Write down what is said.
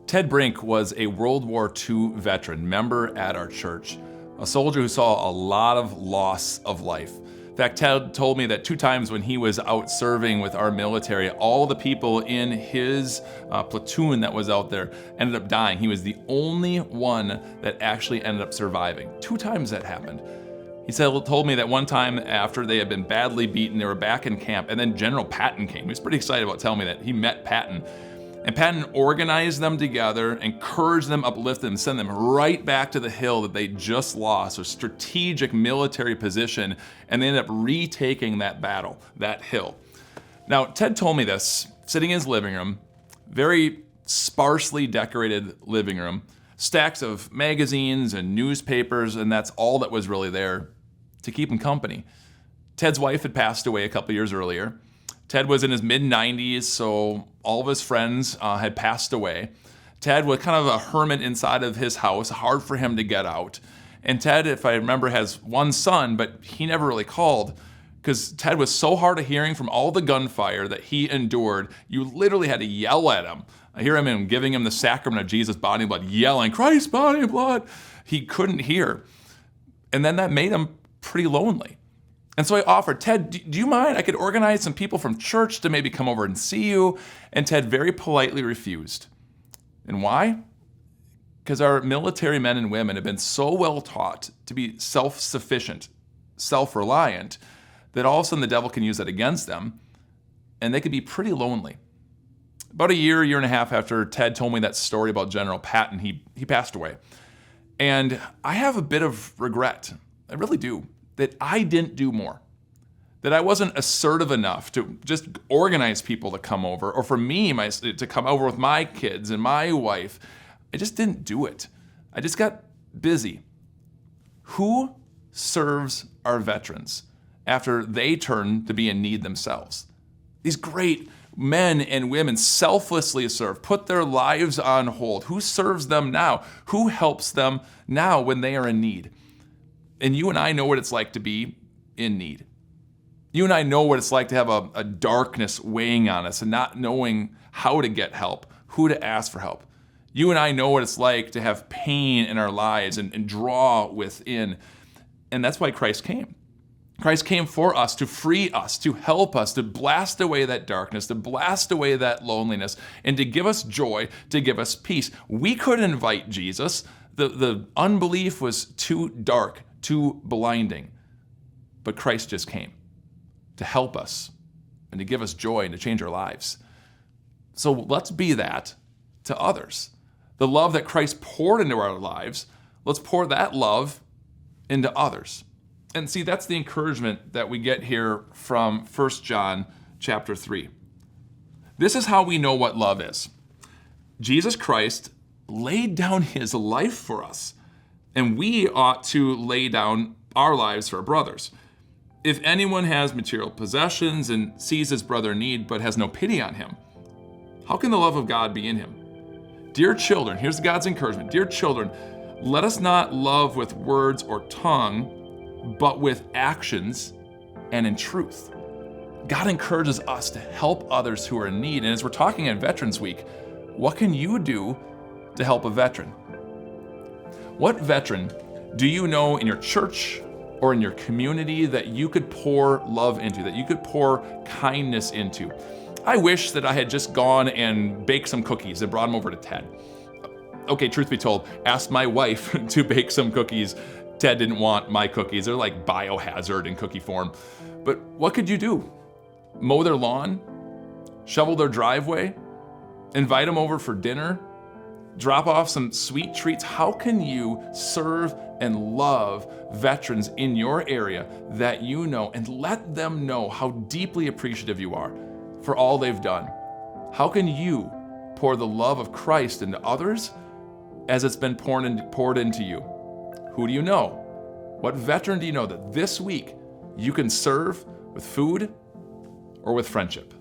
Ted Brink was a World War II veteran, member at our church, a soldier who saw a lot of loss of life. In fact, Ted told me that 2 times when he was out serving with our military, all the people in his platoon that was out there ended up dying. He was the only one that actually ended up surviving. 2 times that happened. He told me that one time after they had been badly beaten, they were back in camp, and then General Patton came. He was pretty excited about telling me that he met Patton. And Patton organized them together, encouraged them, uplifted them, sent them right back to the hill that they just lost, a strategic military position, and they ended up retaking that battle, that hill. Now, Ted told me this, sitting in his living room, very sparsely decorated living room, stacks of magazines and newspapers, and that's all that was really there to keep him company. Ted's wife had passed away a couple years earlier. Ted was in his mid-90s, so all of his friends had passed away. Ted was kind of a hermit inside of his house, hard for him to get out. And Ted, if I remember, has one son, but he never really called because Ted was so hard of hearing from all the gunfire that he endured. You literally had to yell at him. I hear him giving him the sacrament of Jesus' body and blood, yelling, "Christ's body and blood." He couldn't hear. And then that made him pretty lonely. And so I offered, "Ted, do you mind? I could organize some people from church to maybe come over and see you." And Ted very politely refused. And why? Because our military men and women have been so well taught to be self-sufficient, self-reliant, that all of a sudden the devil can use that against them, and they could be pretty lonely. About a year and a half after Ted told me that story about General Patton, he passed away. And I have a bit of regret, I really do, that I didn't do more, that I wasn't assertive enough to just organize people to come over, or for me to come over with my kids and my wife. I just didn't do it. I just got busy. Who serves our veterans after they turn to be in need themselves? These great men and women selflessly serve, put their lives on hold. Who serves them now? Who helps them now when they are in need? And you and I know what it's like to be in need. You and I know what it's like to have a darkness weighing on us and not knowing how to get help, who to ask for help. You and I know what it's like to have pain in our lives and draw within. And that's why Christ came. Christ came for us, to free us, to help us, to blast away that darkness, to blast away that loneliness, and to give us joy, to give us peace. We could invite Jesus. The unbelief was too dark, too blinding. But Christ just came to help us and to give us joy and to change our lives. So let's be that to others. The love that Christ poured into our lives, let's pour that love into others. And see, that's the encouragement that we get here from 1 John chapter 3. This is how we know what love is. Jesus Christ laid down his life for us, and we ought to lay down our lives for our brothers. If anyone has material possessions and sees his brother in need but has no pity on him, how can the love of God be in him? Dear children, here's God's encouragement. Dear children, let us not love with words or tongue, but with actions and in truth. God encourages us to help others who are in need. And as we're talking at Veterans Week, what can you do to help a veteran? What veteran do you know in your church or in your community that you could pour love into, that you could pour kindness into? I wish that I had just gone and baked some cookies and brought them over to Ted. Okay, truth be told, asked my wife to bake some cookies. Ted didn't want my cookies. They're like biohazard in cookie form. But what could you do? Mow their lawn? Shovel their driveway? Invite them over for dinner? Drop off some sweet treats? How can you serve and love veterans in your area that you know and let them know how deeply appreciative you are for all they've done? How can you pour the love of Christ into others as it's been poured into you? Who do you know? What veteran do you know that this week you can serve with food or with friendship?